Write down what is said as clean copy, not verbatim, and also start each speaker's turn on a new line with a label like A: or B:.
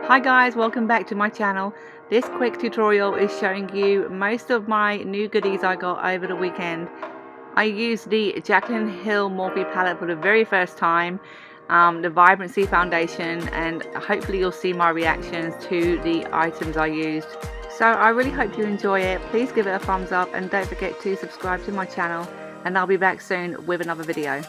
A: Hi guys, welcome back to my channel. This quick tutorial is showing you most of my new goodies I got over the weekend. I used the Jaclyn Hill Morphe palette for the very first time, the Vibrancy foundation, and hopefully you'll see my reactions to the items I used. So I really hope you enjoy it. Please give it a thumbs up and don't forget to subscribe to my channel, and I'll be back soon with another video.